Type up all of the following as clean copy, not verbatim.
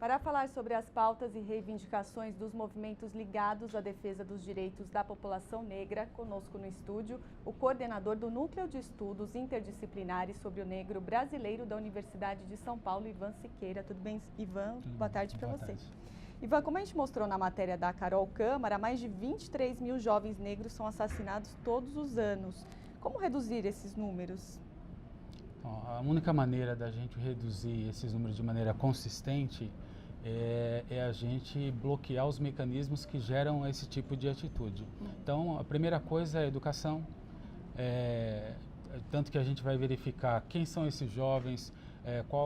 Para falar sobre as pautas e reivindicações dos movimentos ligados à defesa dos direitos da população negra, conosco no estúdio, o coordenador do Núcleo de Estudos Interdisciplinares sobre o Negro Brasileiro da Universidade de São Paulo, Ivan Siqueira. Tudo bem, Ivan? Boa tarde para você. Ivan, como a gente mostrou na matéria da Carol Câmara, mais de 23 mil jovens negros são assassinados todos os anos. Como reduzir esses números? A única maneira da gente reduzir esses números de maneira consistente é a gente bloquear os mecanismos que geram esse tipo de atitude. Então, a primeira coisa é a educação, tanto que a gente vai verificar quem são esses jovens,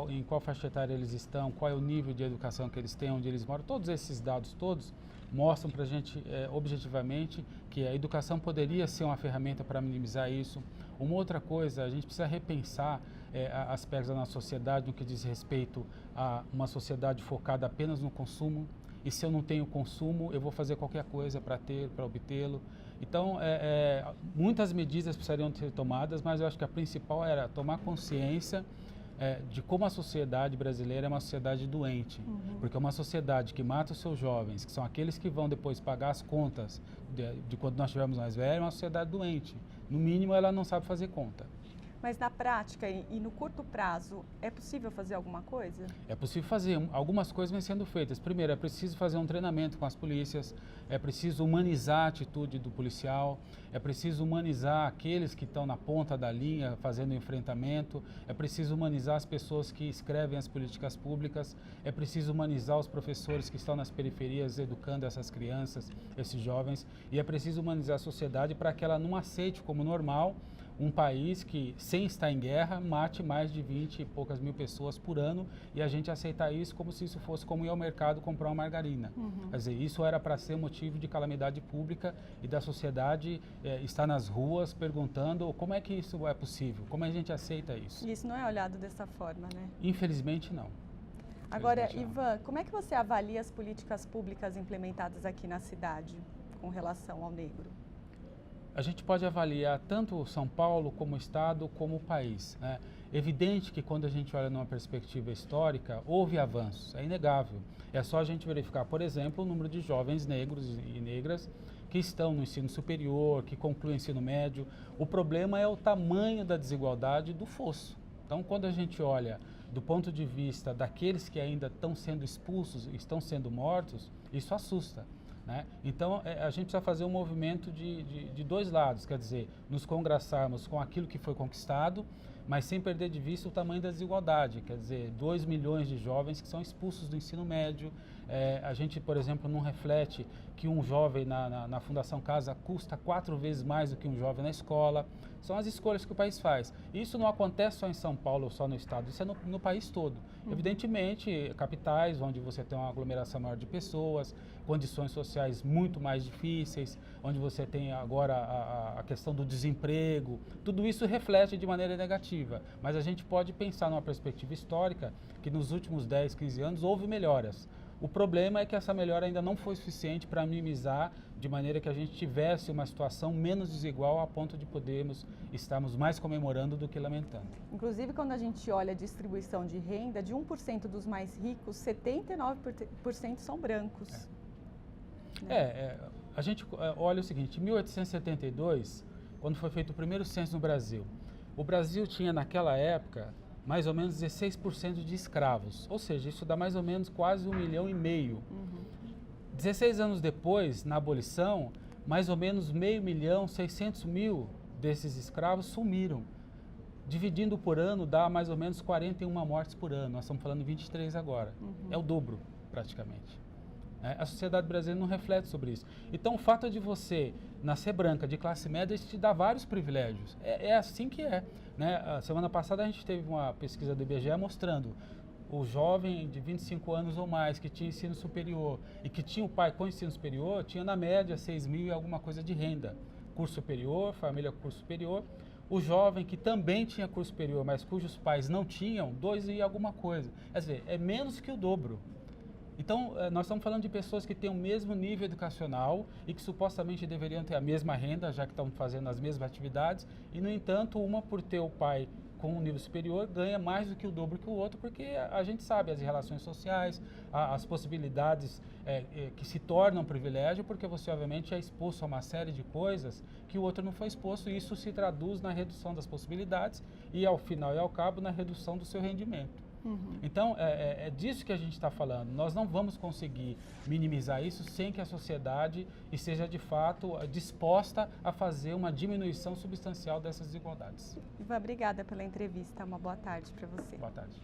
em qual faixa etária eles estão, qual é o nível de educação que eles têm, onde eles moram. Todos esses dados todos mostram para a gente objetivamente que a educação poderia ser uma ferramenta para minimizar isso. Uma outra coisa, a gente precisa repensar aspectos da nossa sociedade no que diz respeito a uma sociedade focada apenas no consumo. E se eu não tenho consumo, eu vou fazer qualquer coisa para obtê-lo. Então, muitas medidas precisariam ser tomadas, mas eu acho que a principal era tomar consciência de como a sociedade brasileira é uma sociedade doente. Porque é uma sociedade que mata os seus jovens, que são aqueles que vão depois pagar as contas de quando nós estivermos mais velhos, é uma sociedade doente. No mínimo, ela não sabe fazer conta. Mas na prática e no curto prazo, é possível fazer alguma coisa? É possível fazer. Algumas coisas vêm sendo feitas. Primeiro, é preciso fazer um treinamento com as polícias, é preciso humanizar a atitude do policial, é preciso humanizar aqueles que estão na ponta da linha fazendo o enfrentamento, é preciso humanizar as pessoas que escrevem as políticas públicas, é preciso humanizar os professores que estão nas periferias educando essas crianças, esses jovens, e é preciso humanizar a sociedade para que ela não aceite como normal um país que, sem estar em guerra, mate mais de 20 e poucas mil pessoas por ano e a gente aceitar isso como se isso fosse como ir ao mercado comprar uma margarina. Quer dizer, isso era para ser motivo de calamidade pública e da sociedade estar nas ruas perguntando como é que isso é possível, como a gente aceita isso. E isso não é olhado dessa forma, né? Infelizmente não. Agora, Ivan, como é que você avalia as políticas públicas implementadas aqui na cidade com relação ao negro? A gente pode avaliar tanto São Paulo como o Estado, como o país. É evidente que quando a gente olha numa perspectiva histórica, houve avanços, é inegável. É só a gente verificar, por exemplo, o número de jovens negros e negras que estão no ensino superior, que concluem o ensino médio. O problema é o tamanho da desigualdade do fosso. Então, quando a gente olha do ponto de vista daqueles que ainda estão sendo expulsos, estão sendo mortos, isso assusta. Então, a gente precisa fazer um movimento de dois lados, quer dizer, nos congraçarmos com aquilo que foi conquistado, mas sem perder de vista o tamanho da desigualdade, quer dizer, 2 milhões de jovens que são expulsos do ensino médio. A gente, por exemplo, não reflete que um jovem na Fundação Casa custa 4 vezes mais do que um jovem na escola. São as escolhas que o país faz. Isso não acontece só em São Paulo ou só no Estado, isso é no país todo. Evidentemente, capitais, onde você tem uma aglomeração maior de pessoas, condições sociais muito mais difíceis, onde você tem agora a questão do desemprego, tudo isso reflete de maneira negativa. Mas a gente pode pensar numa perspectiva histórica que nos últimos 10, 15 anos houve melhoras. O problema é que essa melhora ainda não foi suficiente para minimizar de maneira que a gente tivesse uma situação menos desigual a ponto de podermos estarmos mais comemorando do que lamentando. Inclusive, quando a gente olha a distribuição de renda, de 1% dos mais ricos, 79% são brancos. A gente olha o seguinte, em 1872, quando foi feito o primeiro censo no Brasil, o Brasil tinha naquela época mais ou menos 16% de escravos, ou seja, isso dá mais ou menos quase 1,5 milhão. 16 anos depois, na abolição, mais ou menos 500.000, 600.000 desses escravos sumiram. Dividindo por ano dá mais ou menos 41 mortes por ano, nós estamos falando 23 agora, é o dobro praticamente. A sociedade brasileira não reflete sobre isso. Então, o fato de você nascer branca, de classe média, isso te dá vários privilégios. É assim que é. A semana passada a gente teve uma pesquisa do IBGE mostrando o jovem de 25 anos ou mais que tinha ensino superior e que tinha o pai com ensino superior, tinha na média 6 mil e alguma coisa de renda. Curso superior, família curso superior. O jovem que também tinha curso superior, mas cujos pais não tinham, 2 e alguma coisa. Quer dizer, é menos que o dobro. Então, nós estamos falando de pessoas que têm o mesmo nível educacional e que supostamente deveriam ter a mesma renda, já que estão fazendo as mesmas atividades, e, no entanto, uma por ter o pai com um nível superior ganha mais do que o dobro que o outro, porque a gente sabe as relações sociais, as possibilidades que se tornam privilégio, porque você obviamente é exposto a uma série de coisas que o outro não foi exposto, e isso se traduz na redução das possibilidades e, ao final e ao cabo, na redução do seu rendimento. Então, é disso que a gente está falando. Nós não vamos conseguir minimizar isso sem que a sociedade esteja, de fato, disposta a fazer uma diminuição substancial dessas desigualdades. Ivan, obrigada pela entrevista. Uma boa tarde para você. Boa tarde.